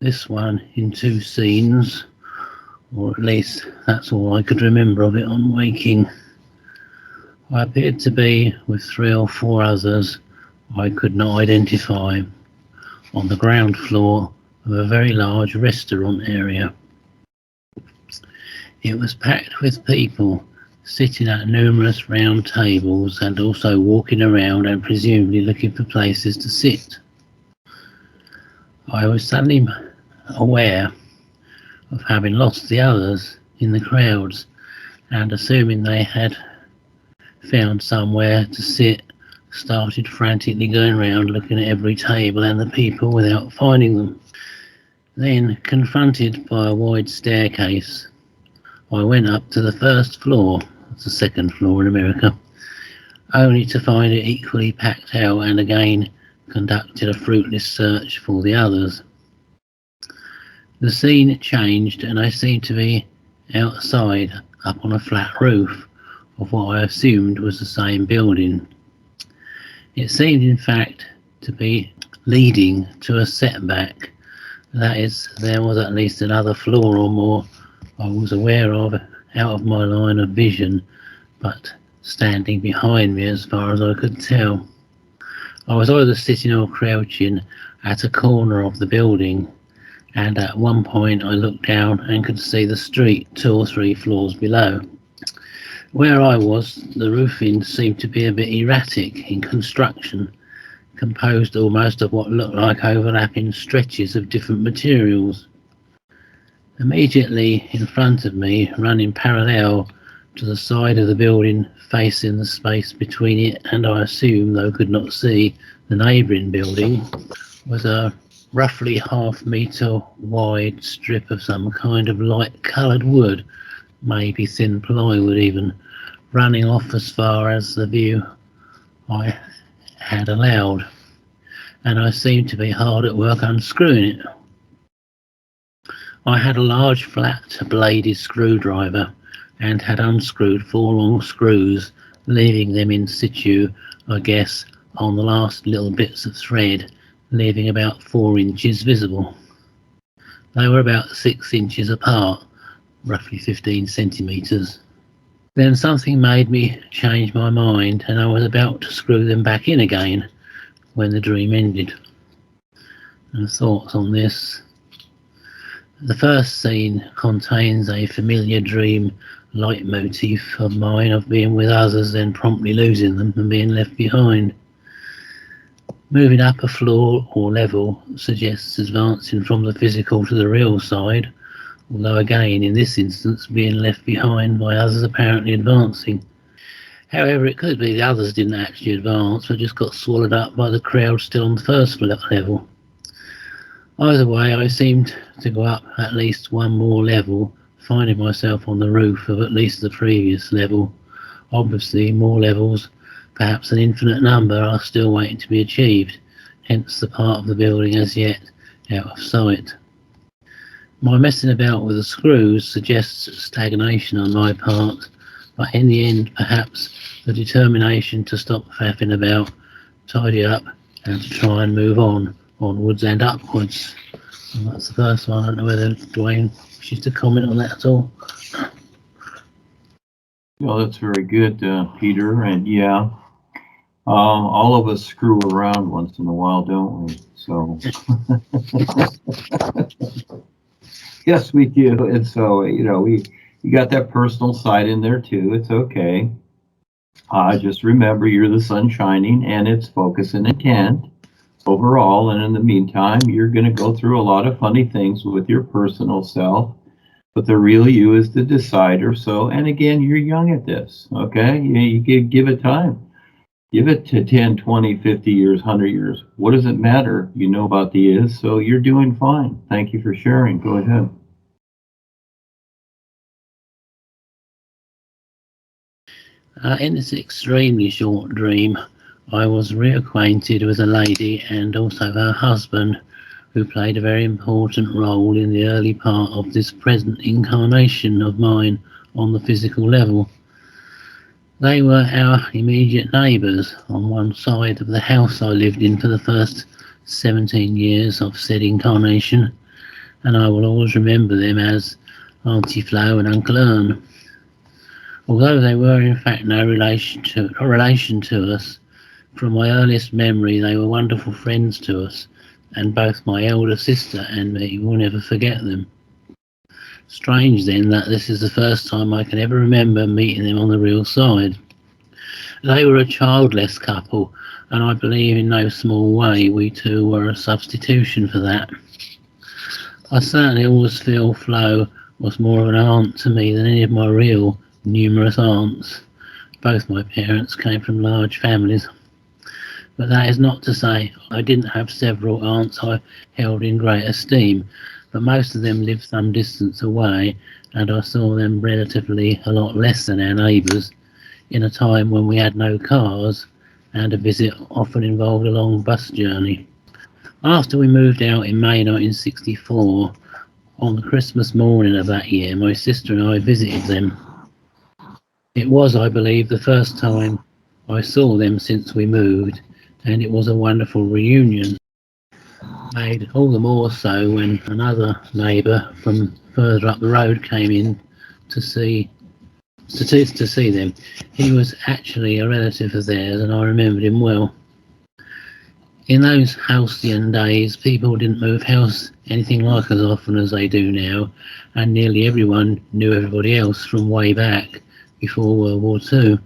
this one in 2 scenes, or at least that's all I could remember of it on waking. I appeared to be with 3 or 4 others I could not identify on the ground floor of a very large restaurant area. It was packed with people sitting at numerous round tables and also walking around and presumably looking for places to sit. I was suddenly aware of having lost the others in the crowds, and assuming they had found somewhere to sit, started frantically going around looking at every table and the people without finding them. Then, confronted by a wide staircase, I went up to the first floor, it's the second floor in America, only to find it equally packed out, and again conducted a fruitless search for the others. The scene changed and I seemed to be outside, up on a flat roof of what I assumed was the same building. It seemed in fact to be leading to a setback. That is, there was at least another floor or more I was aware of out of my line of vision, but standing behind me as far as I could tell. I was either sitting or crouching at a corner of the building, and at one point I looked down and could see the street 2 or 3 floors below. Where I was, the roofing seemed to be a bit erratic in construction, composed almost of what looked like overlapping stretches of different materials. Immediately in front of me, running parallel to the side of the building facing the space between it and, I assume, though could not see, the neighbouring building, was a roughly half-metre wide strip of some kind of light-coloured wood, maybe thin plywood even, running off as far as the view I had allowed, and I seemed to be hard at work unscrewing it. I had a large flat bladed screwdriver and had unscrewed 4 long screws, leaving them in situ, I guess, on the last little bits of thread, leaving about 4 inches visible. They were about 6 inches apart, roughly 15 centimetres. Then something made me change my mind, and I was about to screw them back in again when the dream ended. And thoughts on this. The first scene contains a familiar dream leitmotif of mine of being with others, then promptly losing them and being left behind. Moving up a floor or level suggests advancing from the physical to the real side, although again in this instance being left behind by others apparently advancing. However, it could be the others didn't actually advance but just got swallowed up by the crowd still on the first level. Either way, I seemed to go up at least 1 more level, finding myself on the roof of at least the previous level. Obviously, more levels, perhaps an infinite number, are still waiting to be achieved, hence the part of the building as yet out of sight. My messing about with the screws suggests stagnation on my part, but in the end, perhaps the determination to stop faffing about, tidy up, and to try and move on, onwards and upwards. And that's the first one. I don't know whether Duane wishes to comment on that at all. Well, that's very good, Peter. And yeah, all of us screw around once in a while, don't we? So yes, we do. And so, you know, you got that personal side in there too. It's okay. Just remember, you're the sun shining, and it's focus and intent overall. And in the meantime, you're going to go through a lot of funny things with your personal self, but the real you is the decider. So, and again, you're young at this, okay? You give it time. Give it to 10, 20, 50 years, 100 years. What does it matter? You know about the is, so you're doing fine. Thank you for sharing. Go ahead. In this extremely short dream, I was reacquainted with a lady and also her husband, who played a very important role in the early part of this present incarnation of mine on the physical level. They were our immediate neighbours on one side of the house I lived in for the first 17 years of said incarnation, and I will always remember them as Auntie Flo and Uncle Ern. Although they were in fact no relation to us, from my earliest memory they were wonderful friends to us, and both my elder sister and me will never forget them. Strange then that this is the first time I can ever remember meeting them on the real side. They were a childless couple, and I believe in no small way we two were a substitution for that. I certainly always feel Flo was more of an aunt to me than any of my real numerous aunts. Both my parents came from large families. But that is not to say I didn't have several aunts I held in great esteem, but most of them lived some distance away, and I saw them relatively a lot less than our neighbours, in a time when we had no cars, and a visit often involved a long bus journey. After we moved out in May 1964, on the Christmas morning of that year, my sister and I visited them. It was, I believe, the first time I saw them since we moved, and it was a wonderful reunion, made all the more so when another neighbour from further up the road came in to see them. He was actually a relative of theirs, and I remembered him well. In those halcyon days, people didn't move house anything like as often as they do now, and nearly everyone knew everybody else from way back before World War II.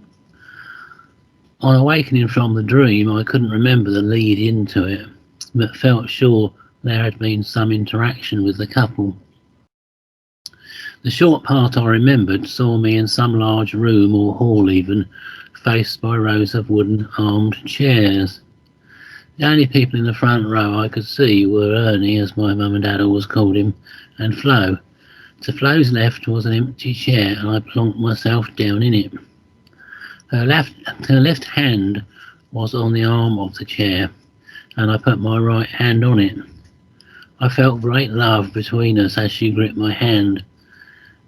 On awakening from the dream, I couldn't remember the lead into it, but felt sure there had been some interaction with the couple. The short part I remembered saw me in some large room or hall even, faced by rows of wooden armed chairs. The only people in the front row I could see were Ernie, as my mum and dad always called him, and Flo. To Flo's left was an empty chair, and I plonked myself down in it. Her left hand was on the arm of the chair, and I put my right hand on it. I felt great love between us as she gripped my hand.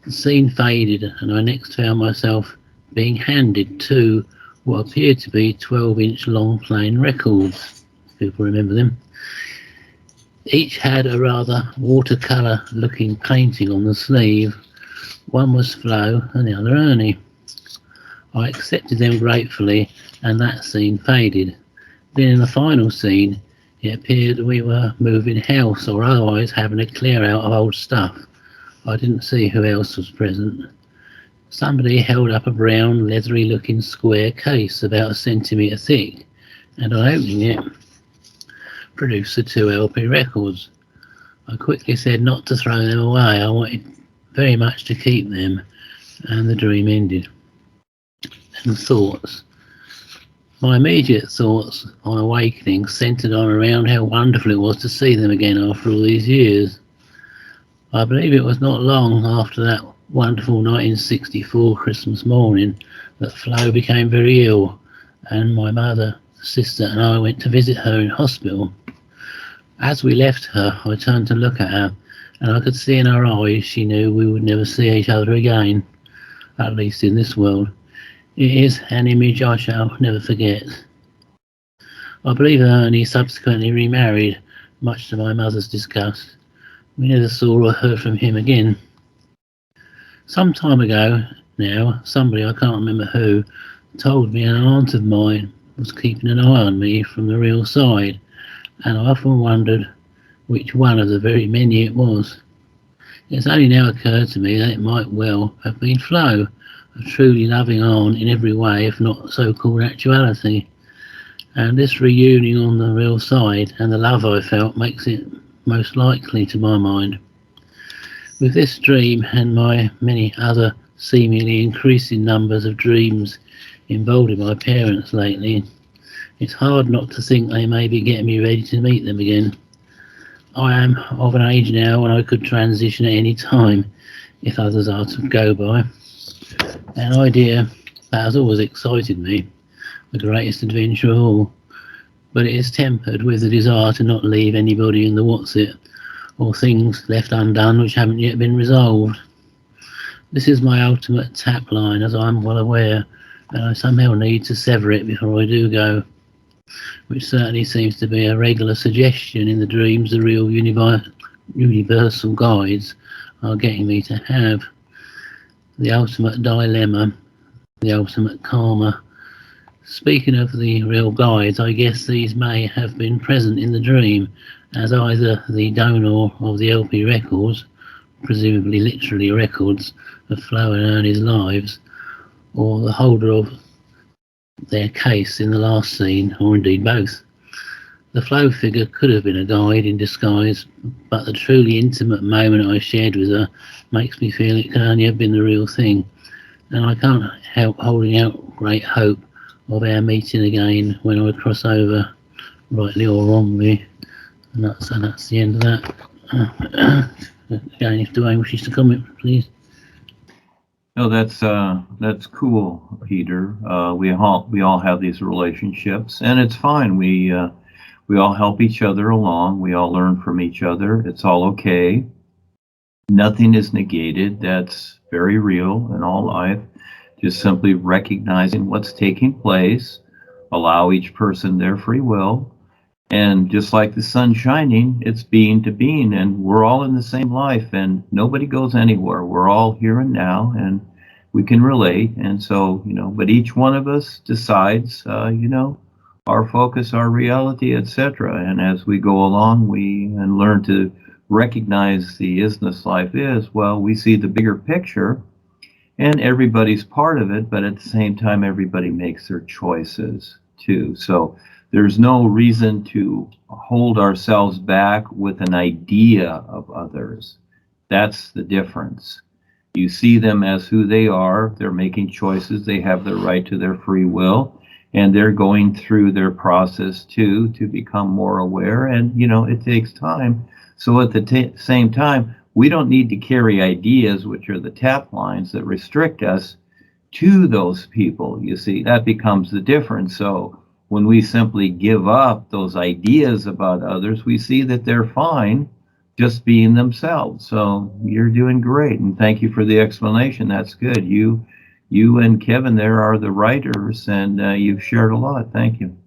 The scene faded, and I next found myself being handed two what appeared to be 12-inch long plain records. People remember them. Each had a rather watercolour looking painting on the sleeve. One was Flo and the other Ernie. I accepted them gratefully, and that scene faded. Then in the final scene, it appeared we were moving house or otherwise having a clear out of old stuff. I didn't see who else was present. Somebody held up a brown, leathery looking square case about a centimetre thick, and on opening it, produced the two LP records. I quickly said not to throw them away. I wanted very much to keep them, and the dream ended. And thoughts. My immediate thoughts on awakening centred on around how wonderful it was to see them again after all these years. I believe it was not long after that wonderful 1964 Christmas morning that Flo became very ill, and my mother, sister and I went to visit her in hospital. As we left her, I turned to look at her, and I could see in her eyes she knew we would never see each other again, at least in this world. It is an image I shall never forget. I believe Ernie subsequently remarried, much to my mother's disgust. We never saw or heard from him again. Some time ago now, somebody, I can't remember who, told me an aunt of mine was keeping an eye on me from the real side, and I often wondered which one of the very many it was. It's only now occurred to me that it might well have been Flo, a truly loving aunt in every way, if not so-called actuality. And this reunion on the real side and the love I felt makes it most likely to my mind. With this dream and my many other seemingly increasing numbers of dreams involving my parents lately, it's hard not to think they may be getting me ready to meet them again. I am of an age now when I could transition at any time, if others are to go by. An idea that has always excited me, the greatest adventure of all, but it is tempered with the desire to not leave anybody in the what's it, or things left undone which haven't yet been resolved. This is my ultimate tap line, as I am well aware, and I somehow need to sever it before I do go, which certainly seems to be a regular suggestion in the dreams the real universal guides are getting me to have the ultimate dilemma, the ultimate karma. Speaking of the real guides, I guess these may have been present in the dream as either the donor of the LP records, presumably literally records of Flo and Ernie's lives, or the holder of their case in the last scene, or indeed both. The Flo figure could have been a guide in disguise, but the truly intimate moment I shared with her makes me feel it could only have been the real thing, and I can't help holding out great hope of our meeting again when I cross over, rightly or wrongly. And that's the end of that. Again, if Duane wishes to comment, please. No, that's cool, Peter. We all have these relationships, and it's fine. We all help each other along. We all learn from each other. It's all okay. Nothing is negated. That's very real in all life. Just simply recognizing what's taking place, allow each person their free will, and just like the sun shining, it's being to being, and we're all in the same life, and nobody goes anywhere. We're all here and now, and we can relate. And so, but each one of us decides, our focus, our reality, etc. And as we go along, we learn to recognize the isness life is, well, we see the bigger picture, and everybody's part of it, but at the same time, everybody makes their choices too. So there's no reason to hold ourselves back with an idea of others. That's the difference. You see them as who they are. They're making choices. They have the right to their free will, and they're going through their process too to become more aware. And, it takes time. So at the same time, we don't need to carry ideas, which are the tap lines that restrict us, to those people. You see, that becomes the difference. So when we simply give up those ideas about others, we see that they're fine just being themselves. So you're doing great, and thank you for the explanation. That's good. You and Kevin there are the writers, and you've shared a lot. Thank you.